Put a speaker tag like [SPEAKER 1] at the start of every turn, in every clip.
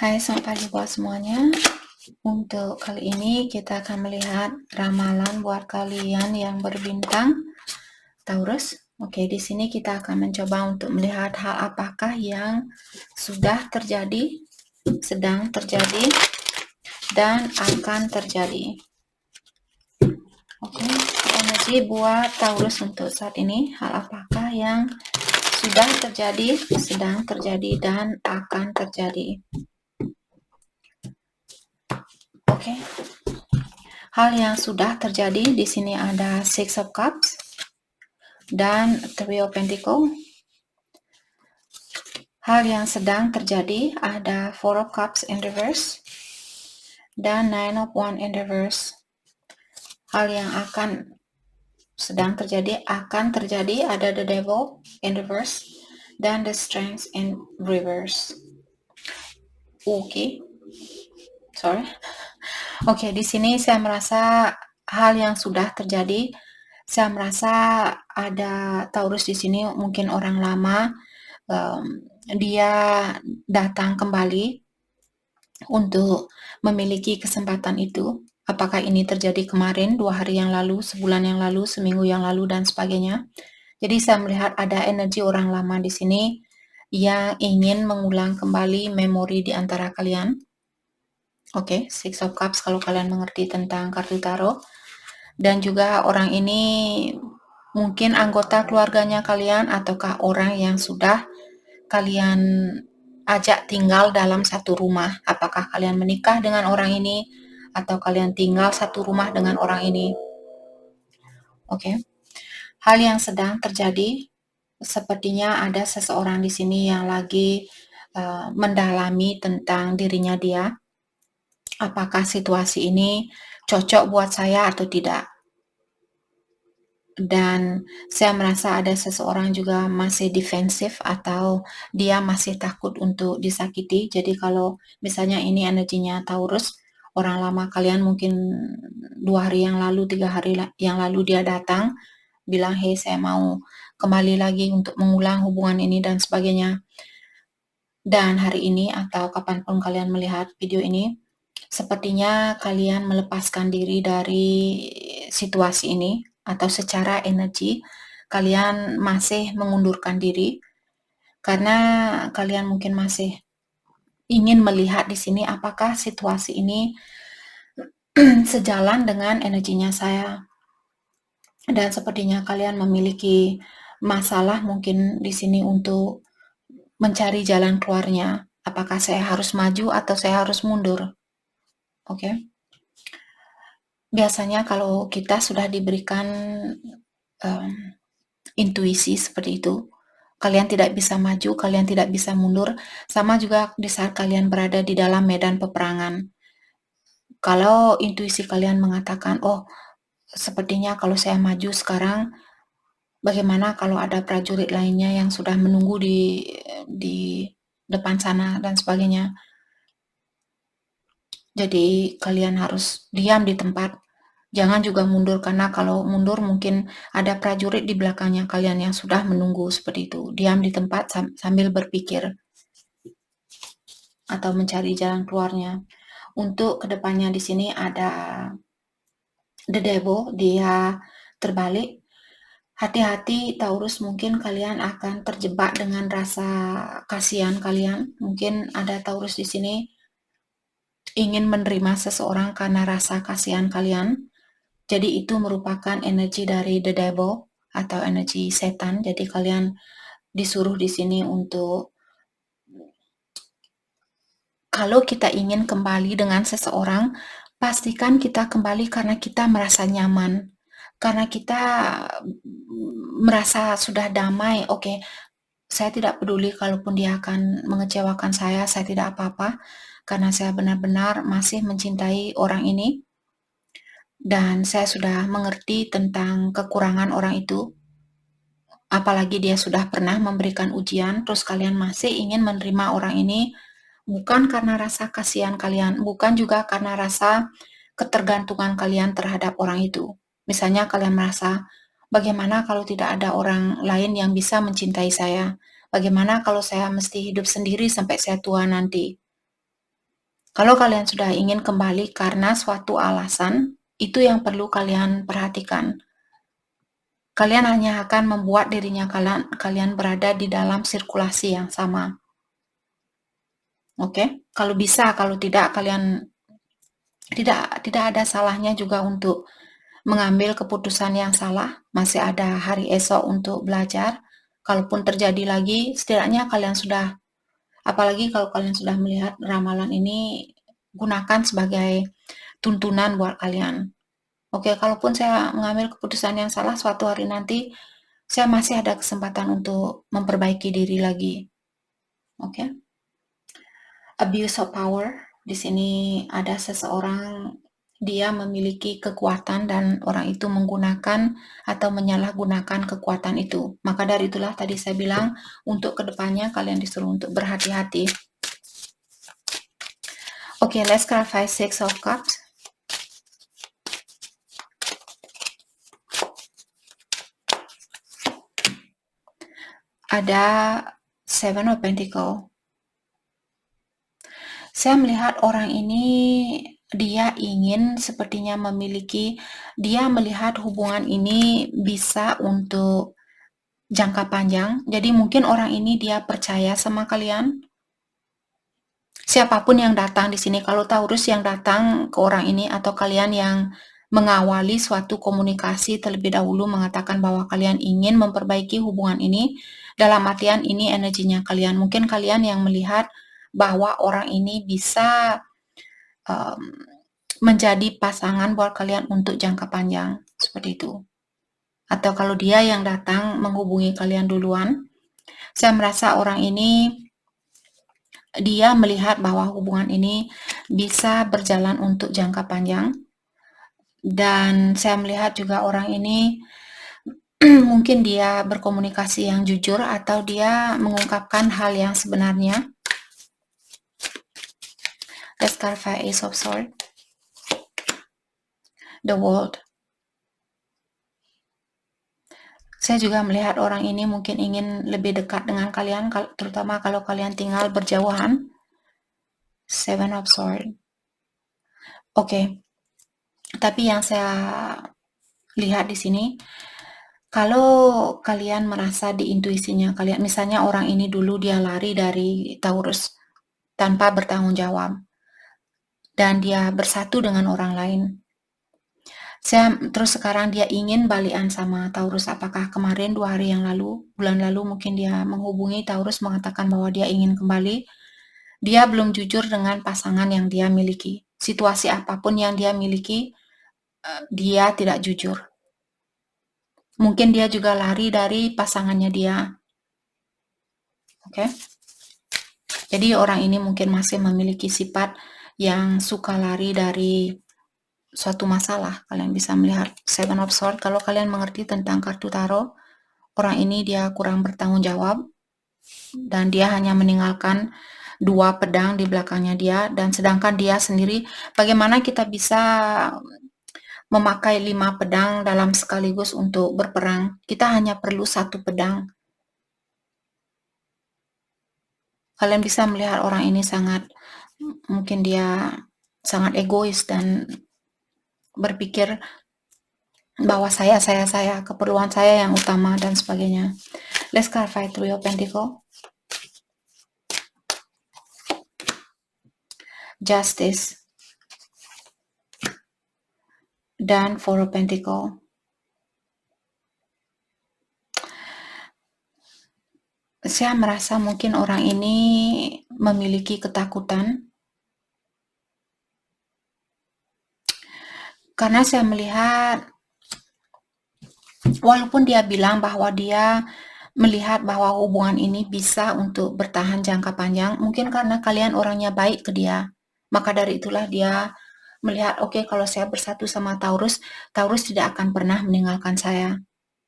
[SPEAKER 1] Hai, selamat pagi buat semuanya. Untuk kali ini kita akan melihat ramalan buat kalian yang berbintang Taurus. Oke, di sini kita akan mencoba untuk melihat hal apakah yang sudah terjadi, sedang terjadi, dan akan terjadi. Oke, energi buat Taurus untuk saat ini, hal apakah yang sudah terjadi, sedang terjadi, dan akan terjadi. Oke. Hal yang sudah terjadi di sini ada Six of Cups dan Three of Pentacles. Hal yang sedang terjadi ada Four of Cups in reverse dan Nine of Wands in reverse. Hal yang sedang terjadi ada The Devil in reverse dan The Strength in reverse. Oke, di sini saya merasa hal yang sudah terjadi. Saya merasa ada Taurus di sini, mungkin orang lama, dia datang kembali untuk memiliki kesempatan itu. Apakah ini terjadi kemarin, 2 hari yang lalu, sebulan yang lalu, seminggu yang lalu, dan sebagainya. Jadi saya melihat ada energi orang lama di sini yang ingin mengulang kembali memori di antara kalian. Oke, Six of Cups kalau kalian mengerti tentang kartu tarot. Dan juga orang ini mungkin anggota keluarganya kalian ataukah orang yang sudah kalian ajak tinggal dalam satu rumah. Apakah kalian menikah dengan orang ini atau kalian tinggal satu rumah dengan orang ini. Oke. Hal yang sedang terjadi sepertinya ada seseorang di sini yang lagi mendalami tentang dirinya dia. Apakah situasi ini cocok buat saya atau tidak? Dan saya merasa ada seseorang juga masih defensif atau dia masih takut untuk disakiti. Jadi kalau misalnya ini energinya Taurus, orang lama kalian mungkin 2 hari yang lalu, 3 hari yang lalu dia datang, bilang, "Hey, saya mau kembali lagi untuk mengulang hubungan ini," dan sebagainya. Dan hari ini atau kapanpun kalian melihat video ini, sepertinya kalian melepaskan diri dari situasi ini atau secara energi kalian masih mengundurkan diri karena kalian mungkin masih ingin melihat di sini apakah situasi ini sejalan dengan energinya saya. Dan sepertinya kalian memiliki masalah mungkin di sini untuk mencari jalan keluarnya. Apakah saya harus maju atau saya harus mundur? Oke. Biasanya kalau kita sudah diberikan intuisi seperti itu, kalian tidak bisa maju, kalian tidak bisa mundur, sama juga di saat kalian berada di dalam medan peperangan. Kalau intuisi kalian mengatakan, "Oh, sepertinya kalau saya maju sekarang, bagaimana kalau ada prajurit lainnya yang sudah menunggu di depan sana," dan sebagainya. Jadi kalian harus diam di tempat. Jangan juga mundur, karena kalau mundur mungkin ada prajurit di belakangnya kalian yang sudah menunggu seperti itu. Diam di tempat sambil berpikir atau mencari jalan keluarnya. Untuk kedepannya di sini ada The Devil, dia terbalik. Hati-hati Taurus, mungkin kalian akan terjebak dengan rasa kasihan kalian. Mungkin ada Taurus di sini ingin menerima seseorang karena rasa kasihan kalian. Jadi itu merupakan energi dari the devil atau energi setan. Jadi kalian disuruh di sini untuk kalau kita ingin kembali dengan seseorang, pastikan kita kembali karena kita merasa nyaman. Karena kita merasa sudah damai. Oke, saya tidak peduli kalaupun dia akan mengecewakan saya tidak apa-apa. Karena saya benar-benar masih mencintai orang ini. Dan saya sudah mengerti tentang kekurangan orang itu. Apalagi dia sudah pernah memberikan ujian, terus kalian masih ingin menerima orang ini, bukan karena rasa kasihan kalian, bukan juga karena rasa ketergantungan kalian terhadap orang itu. Misalnya kalian merasa, bagaimana kalau tidak ada orang lain yang bisa mencintai saya? Bagaimana kalau saya mesti hidup sendiri sampai saya tua nanti? Kalau kalian sudah ingin kembali karena suatu alasan, itu yang perlu kalian perhatikan. Kalian hanya akan membuat dirinya kalian berada di dalam sirkulasi yang sama. Oke? Kalau bisa, kalau tidak kalian tidak ada salahnya juga untuk mengambil keputusan yang salah. Masih ada hari esok untuk belajar. Kalaupun terjadi lagi, setidaknya kalian sudah, apalagi kalau kalian sudah melihat ramalan ini, gunakan sebagai tuntunan buat kalian. Oke, kalaupun saya mengambil keputusan yang salah suatu hari nanti, saya masih ada kesempatan untuk memperbaiki diri lagi. Oke. Abuse of power. Di sini ada seseorang, dia memiliki kekuatan dan orang itu menggunakan atau menyalahgunakan kekuatan itu. Maka dari itulah tadi saya bilang untuk kedepannya kalian disuruh untuk berhati-hati. Oke, let's clarify Six of Cups. Ada Seven of Pentacles. Saya melihat orang ini, dia ingin sepertinya dia melihat hubungan ini bisa untuk jangka panjang. Jadi mungkin orang ini dia percaya sama kalian. Siapapun yang datang di sini, kalau Taurus yang datang ke orang ini atau kalian yang mengawali suatu komunikasi terlebih dahulu mengatakan bahwa kalian ingin memperbaiki hubungan ini, dalam artian ini energinya kalian. Mungkin kalian yang melihat bahwa orang ini bisa menjadi pasangan buat kalian untuk jangka panjang, seperti itu. Atau kalau dia yang datang menghubungi kalian duluan, saya merasa orang ini, dia melihat bahwa hubungan ini bisa berjalan untuk jangka panjang. Dan saya melihat juga orang ini mungkin dia berkomunikasi yang jujur atau dia mengungkapkan hal yang sebenarnya. Let's clarify Ace of Swords. The World. Saya juga melihat orang ini mungkin ingin lebih dekat dengan kalian, terutama kalau kalian tinggal berjauhan. Seven of Swords. Oke. Tapi yang saya lihat di sini, kalau kalian merasa di intuisinya kalian, misalnya orang ini dulu dia lari dari Taurus tanpa bertanggung jawab, dan dia bersatu dengan orang lain. Terus sekarang dia ingin balikan sama Taurus. Apakah kemarin 2 hari yang lalu, bulan lalu mungkin dia menghubungi Taurus mengatakan bahwa dia ingin kembali. Dia belum jujur dengan pasangan yang dia miliki. Situasi apapun yang dia miliki, dia tidak jujur. Mungkin dia juga lari dari pasangannya dia. Oke. Jadi orang ini mungkin masih memiliki sifat yang suka lari dari suatu masalah. Kalian bisa melihat Seven of Swords. Kalau kalian mengerti tentang kartu tarot, orang ini dia kurang bertanggung jawab dan dia hanya meninggalkan 2 pedang di belakangnya dia, dan sedangkan dia sendiri, bagaimana kita bisa memakai 5 pedang dalam sekaligus untuk berperang? Kita hanya perlu 1 pedang. Kalian bisa melihat orang ini mungkin dia sangat egois dan berpikir bahwa saya, keperluan saya yang utama dan sebagainya. Let's clarify Three of Pentacles. Justice. Dan Four of Pentacles. Saya merasa mungkin orang ini memiliki ketakutan. Karena saya melihat, walaupun dia bilang bahwa dia melihat bahwa hubungan ini bisa untuk bertahan jangka panjang, mungkin karena kalian orangnya baik ke dia. Maka dari itulah dia melihat, oke, kalau saya bersatu sama Taurus, Taurus tidak akan pernah meninggalkan saya.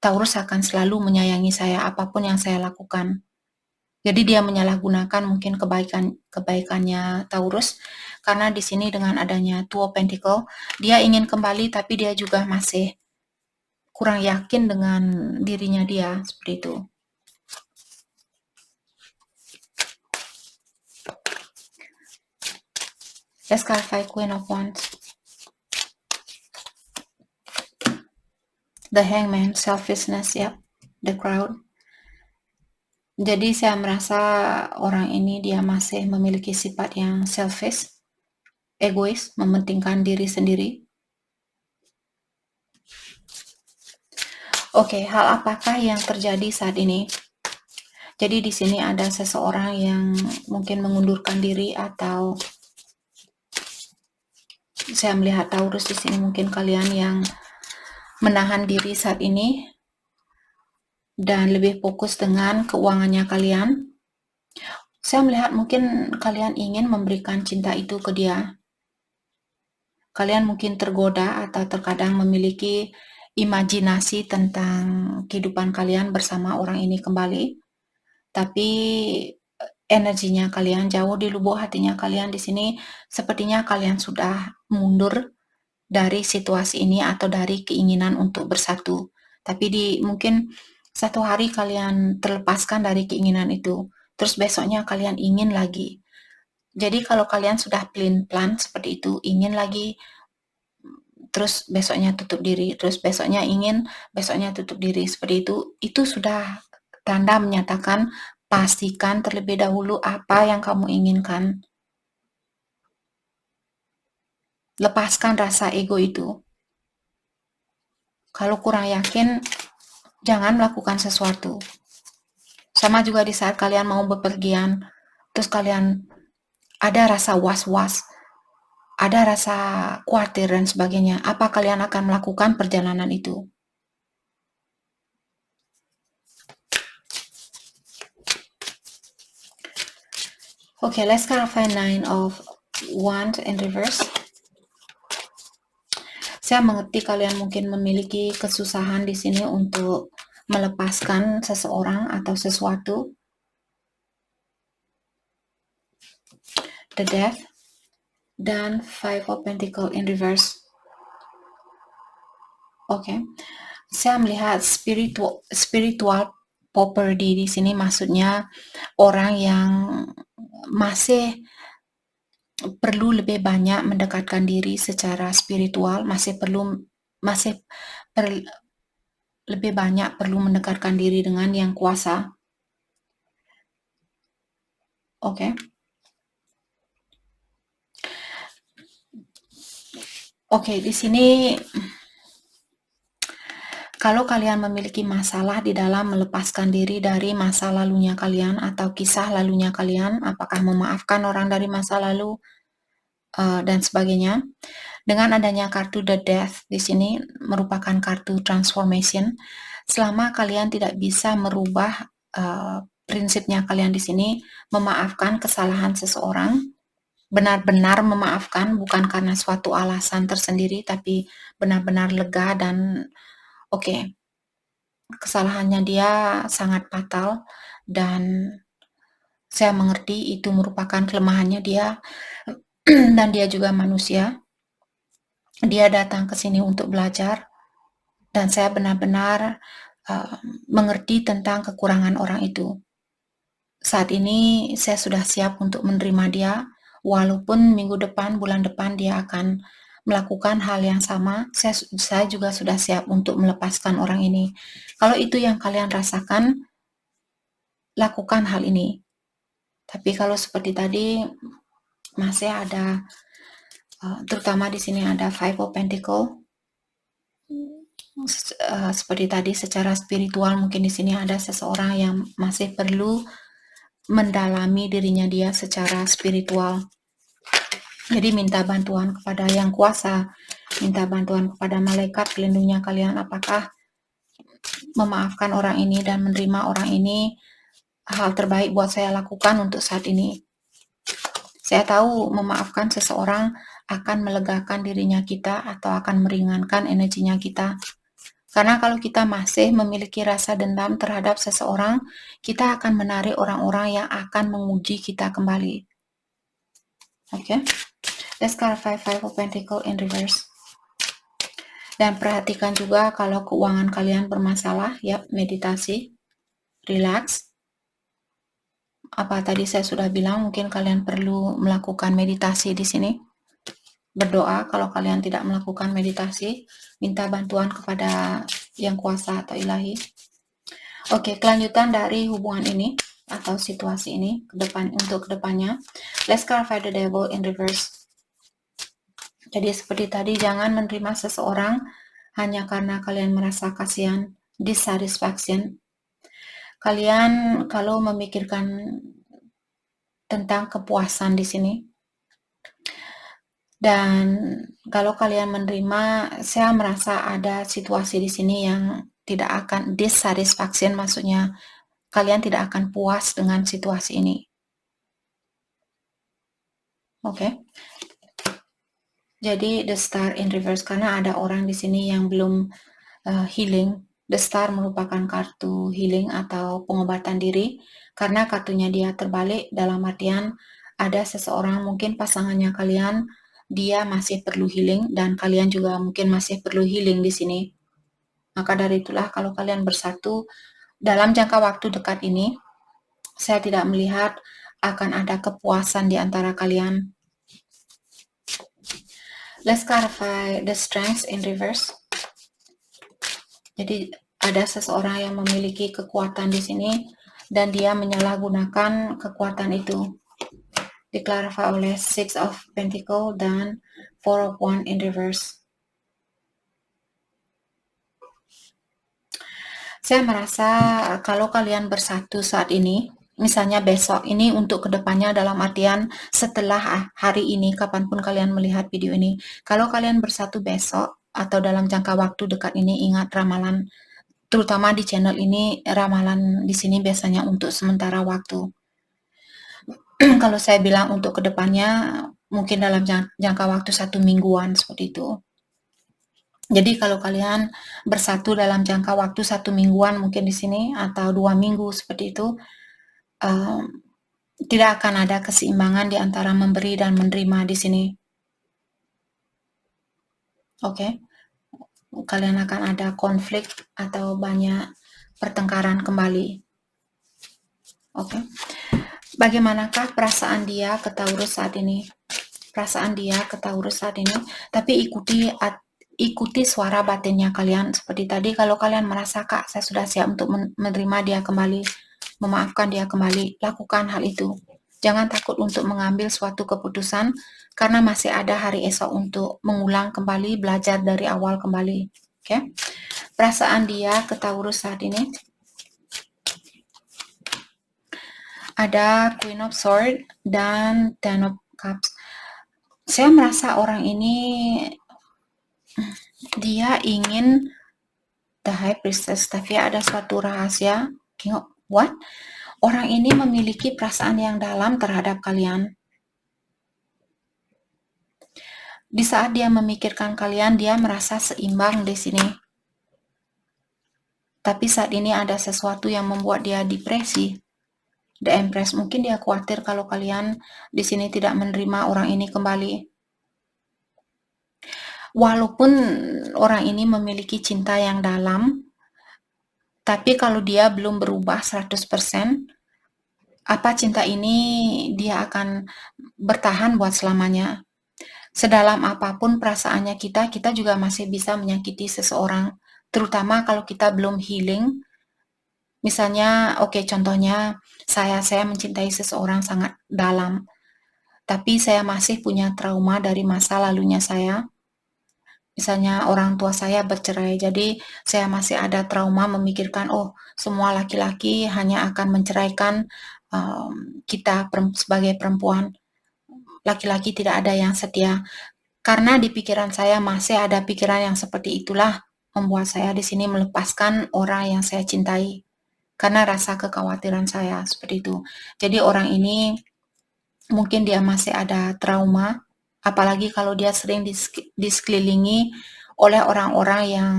[SPEAKER 1] Taurus akan selalu menyayangi saya apapun yang saya lakukan. Jadi dia menyalahgunakan mungkin kebaikannya Taurus, karena di sini dengan adanya Two of Pentacles, dia ingin kembali tapi dia juga masih kurang yakin dengan dirinya dia, seperti itu. Let's clarify Queen of Wands. The Hangman, selfishness, ya, the Crowd. Jadi saya merasa orang ini dia masih memiliki sifat yang selfish, egois, mementingkan diri sendiri. Oke, hal apakah yang terjadi saat ini? Jadi di sini ada seseorang yang mungkin mengundurkan diri, atau saya melihat Taurus di sini, mungkin kalian yang menahan diri saat ini dan lebih fokus dengan keuangannya kalian. Saya melihat mungkin kalian ingin memberikan cinta itu ke dia. Kalian mungkin tergoda atau terkadang memiliki imajinasi tentang kehidupan kalian bersama orang ini kembali. Tapi energinya kalian jauh di lubuk hatinya kalian di sini, sepertinya kalian sudah mundur dari situasi ini atau dari keinginan untuk bersatu. Tapi mungkin satu hari kalian terlepaskan dari keinginan itu, terus besoknya kalian ingin lagi. Jadi kalau kalian sudah plan seperti itu, ingin lagi, terus besoknya tutup diri, terus besoknya ingin, besoknya tutup diri, seperti itu sudah tanda menyatakan pastikan terlebih dahulu apa yang kamu inginkan. Lepaskan rasa ego itu. Kalau kurang yakin, jangan melakukan sesuatu. Sama juga di saat kalian mau bepergian, terus kalian ada rasa was-was, ada rasa khawatir dan sebagainya. Apa kalian akan melakukan perjalanan itu? Okay, let's clarify 9 of Wands in reverse. Saya mengerti kalian mungkin memiliki kesusahan di sini untuk melepaskan seseorang atau sesuatu. The Death dan Five of Pentacles in reverse. Oke, saya melihat spiritual poverty di sini, maksudnya orang yang masih perlu lebih banyak mendekatkan diri secara spiritual, lebih banyak perlu mendekatkan diri dengan yang kuasa. Oke. Oke, di sini kalau kalian memiliki masalah di dalam melepaskan diri dari masa lalunya kalian atau kisah lalunya kalian, apakah memaafkan orang dari masa lalu dan sebagainya, dengan adanya kartu The Death di sini merupakan kartu transformation. Selama kalian tidak bisa merubah prinsipnya kalian di sini, memaafkan kesalahan seseorang, benar-benar memaafkan, bukan karena suatu alasan tersendiri, tapi benar-benar lega dan oke, kesalahannya dia sangat fatal dan saya mengerti itu merupakan kelemahannya dia dan dia juga manusia. Dia datang ke sini untuk belajar dan saya benar-benar mengerti tentang kekurangan orang itu. Saat ini saya sudah siap untuk menerima dia, walaupun minggu depan, bulan depan dia akan melakukan hal yang sama. Saya juga sudah siap untuk melepaskan orang ini. Kalau itu yang kalian rasakan, lakukan hal ini. Tapi kalau seperti tadi masih ada, terutama di sini ada Five of Pentacles. Seperti tadi secara spiritual mungkin di sini ada seseorang yang masih perlu mendalami dirinya dia secara spiritual. Jadi minta bantuan kepada yang kuasa, minta bantuan kepada malaikat pelindungnya kalian, apakah memaafkan orang ini dan menerima orang ini hal terbaik buat saya lakukan untuk saat ini. Saya tahu memaafkan seseorang akan melegakan dirinya kita atau akan meringankan energinya kita. Karena kalau kita masih memiliki rasa dendam terhadap seseorang, kita akan menarik orang-orang yang akan menguji kita kembali. Oke. Let's clarify Five of Pentacles in reverse. Dan perhatikan juga kalau keuangan kalian bermasalah, ya, meditasi, relax. Apa tadi saya sudah bilang, mungkin kalian perlu melakukan meditasi di sini. berdoa. Kalau kalian tidak melakukan meditasi, minta bantuan kepada yang kuasa atau ilahi. Oke, kelanjutan dari hubungan ini atau situasi ini untuk kedepannya. Let's clarify the devil in reverse. Jadi seperti tadi, jangan menerima seseorang hanya karena kalian merasa kasihan, dissatisfaction. Kalian kalau memikirkan tentang kepuasan di sini, dan kalau kalian menerima, saya merasa ada situasi di sini yang tidak akan dissatisfaction, maksudnya kalian tidak akan puas dengan situasi ini. Oke. Jadi the star in reverse, karena ada orang di sini yang belum healing. The star merupakan kartu healing atau pengobatan diri, karena kartunya dia terbalik, dalam artian ada seseorang, mungkin pasangannya kalian, dia masih perlu healing dan kalian juga mungkin masih perlu healing di sini. Maka dari itulah kalau kalian bersatu dalam jangka waktu dekat ini, saya tidak melihat akan ada kepuasan di antara kalian. Let's clarify the strengths in reverse. Jadi ada seseorang yang memiliki kekuatan di sini dan dia menyalahgunakan kekuatan itu. Diklarify oleh Six of Pentacles dan Four of Wands in reverse. Saya merasa kalau kalian bersatu saat ini, misalnya besok ini untuk kedepannya, dalam artian setelah hari ini, kapanpun kalian melihat video ini, kalau kalian bersatu besok atau dalam jangka waktu dekat ini, ingat ramalan, terutama di channel ini, ramalan di sini biasanya untuk sementara waktu. Kalau saya bilang untuk kedepannya, mungkin dalam jangka waktu 1 mingguan seperti itu. Jadi kalau kalian bersatu dalam jangka waktu 1 mingguan mungkin di sini atau 2 minggu seperti itu, tidak akan ada keseimbangan di antara memberi dan menerima di sini. Oke. Kalian akan ada konflik atau banyak pertengkaran kembali. Oke. Bagaimanakah perasaan dia ke Taurus saat ini? Perasaan dia ke Taurus saat ini, tapi ikuti suara batinnya kalian. Seperti tadi, kalau kalian merasa, Kak, saya sudah siap untuk menerima dia kembali, memaafkan dia kembali, lakukan hal itu. Jangan takut untuk mengambil suatu keputusan, karena masih ada hari esok untuk mengulang kembali, belajar dari awal kembali. Oke? Perasaan dia ke Taurus saat ini. Ada Queen of Swords dan Ten of Cups. Saya merasa orang ini dia ingin the High Priestess, tapi ada suatu rahasia. What? Orang ini memiliki perasaan yang dalam terhadap kalian. Di saat dia memikirkan kalian, dia merasa seimbang di sini. Tapi saat ini ada sesuatu yang membuat dia depresi. The Empress, mungkin dia khawatir kalau kalian di sini tidak menerima orang ini kembali. Walaupun orang ini memiliki cinta yang dalam, tapi kalau dia belum berubah 100%, apa cinta ini dia akan bertahan buat selamanya. Sedalam apapun perasaannya kita juga masih bisa menyakiti seseorang, terutama kalau kita belum healing. Misalnya, contohnya saya mencintai seseorang sangat dalam, tapi saya masih punya trauma dari masa lalunya saya. Misalnya orang tua saya bercerai, jadi saya masih ada trauma memikirkan, semua laki-laki hanya akan menceraikan kita sebagai perempuan. Laki-laki tidak ada yang setia. Karena di pikiran saya masih ada pikiran yang seperti itulah, membuat saya di sini melepaskan orang yang saya cintai. Karena rasa kekhawatiran saya seperti itu. Jadi orang ini mungkin dia masih ada trauma, apalagi kalau dia sering disekelilingi oleh orang-orang yang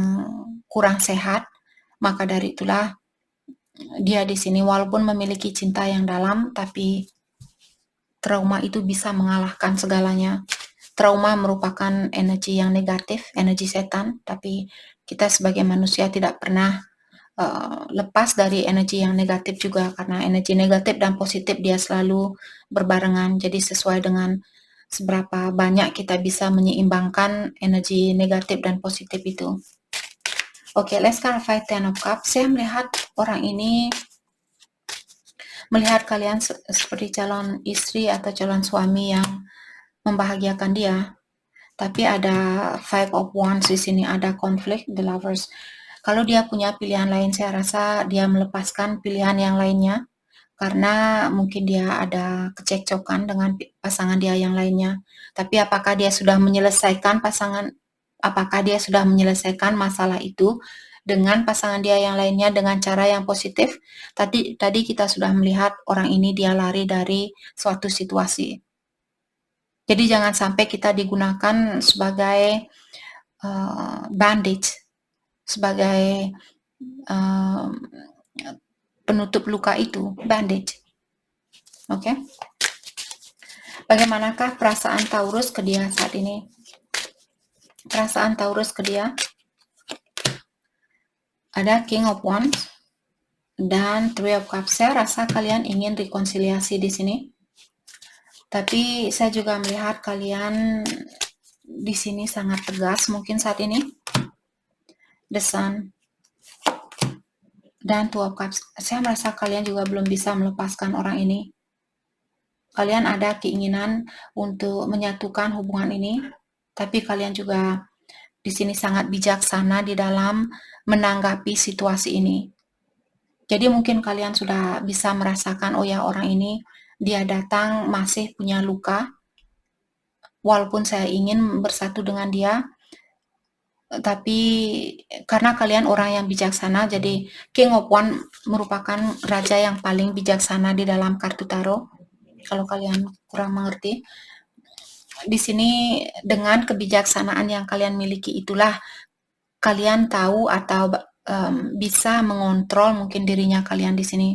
[SPEAKER 1] kurang sehat. Maka dari itulah dia di sini walaupun memiliki cinta yang dalam, tapi trauma itu bisa mengalahkan segalanya. Trauma merupakan energi yang negatif, energi setan, tapi kita sebagai manusia tidak pernah lepas dari energi yang negatif juga, karena energi negatif dan positif dia selalu berbarengan. Jadi sesuai dengan seberapa banyak kita bisa menyeimbangkan energi negatif dan positif itu. Oke, let's clarify Ten of Cups. Saya melihat orang ini melihat kalian seperti calon istri atau calon suami yang membahagiakan dia. Tapi ada Five of Wands di sini, ada konflik, the Lovers. Kalau dia punya pilihan lain, saya rasa dia melepaskan pilihan yang lainnya karena mungkin dia ada kecekcokan dengan pasangan dia yang lainnya. Tapi apakah dia sudah menyelesaikan masalah itu dengan pasangan dia yang lainnya dengan cara yang positif? Tadi kita sudah melihat orang ini dia lari dari suatu situasi. Jadi jangan sampai kita digunakan sebagai bandage, sebagai penutup luka itu, bandage. Oke? Bagaimanakah perasaan Taurus ke dia saat ini? Perasaan Taurus ke dia? Ada King of Wands dan Three of Cups. Saya rasa kalian ingin rekonsiliasi di sini. Tapi saya juga melihat kalian di sini sangat tegas mungkin saat ini. The Sun dan Two of Cups. Saya merasa kalian juga belum bisa melepaskan orang ini. Kalian ada keinginan untuk menyatukan hubungan ini, tapi kalian juga di sini sangat bijaksana di dalam menanggapi situasi ini. Jadi mungkin kalian sudah bisa merasakan, oh ya orang ini dia datang masih punya luka, walaupun saya ingin bersatu dengan dia, tapi karena kalian orang yang bijaksana, jadi King of Wands merupakan raja yang paling bijaksana di dalam kartu tarot. Kalau kalian kurang mengerti, di sini dengan kebijaksanaan yang kalian miliki itulah kalian tahu atau bisa mengontrol mungkin dirinya kalian di sini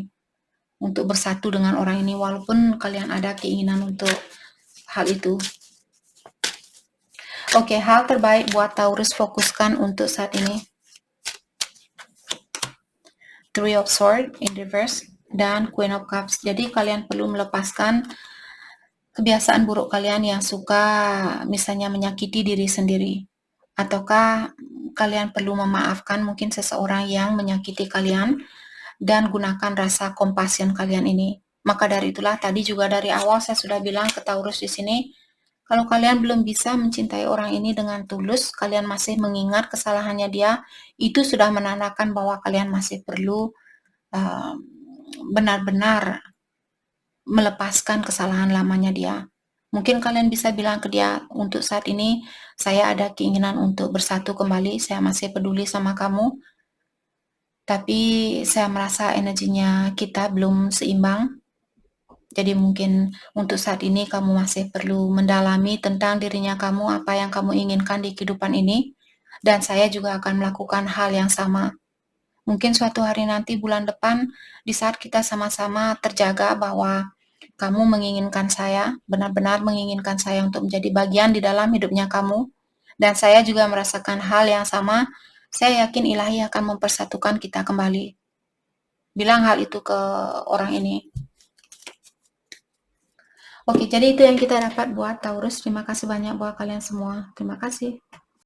[SPEAKER 1] untuk bersatu dengan orang ini walaupun kalian ada keinginan untuk hal itu. Oke, hal terbaik buat Taurus fokuskan untuk saat ini. Three of Swords in reverse dan Queen of Cups. Jadi kalian perlu melepaskan kebiasaan buruk kalian yang suka misalnya menyakiti diri sendiri. Ataukah kalian perlu memaafkan mungkin seseorang yang menyakiti kalian dan gunakan rasa compassion kalian ini. Maka dari itulah tadi juga dari awal saya sudah bilang ke Taurus di sini, kalau kalian belum bisa mencintai orang ini dengan tulus, kalian masih mengingat kesalahannya dia, itu sudah menandakan bahwa kalian masih perlu benar-benar melepaskan kesalahan lamanya dia. Mungkin kalian bisa bilang ke dia, untuk saat ini saya ada keinginan untuk bersatu kembali, saya masih peduli sama kamu, tapi saya merasa energinya kita belum seimbang. Jadi mungkin untuk saat ini kamu masih perlu mendalami tentang dirinya kamu, apa yang kamu inginkan di kehidupan ini. Dan saya juga akan melakukan hal yang sama. Mungkin suatu hari nanti bulan depan, di saat kita sama-sama terjaga bahwa kamu menginginkan saya, benar-benar menginginkan saya untuk menjadi bagian di dalam hidupnya kamu. Dan saya juga merasakan hal yang sama, saya yakin ilahi akan mempersatukan kita kembali. Bilang hal itu ke orang ini. Oke, jadi itu yang kita dapat buat Taurus. Terima kasih banyak buat kalian semua. Terima kasih.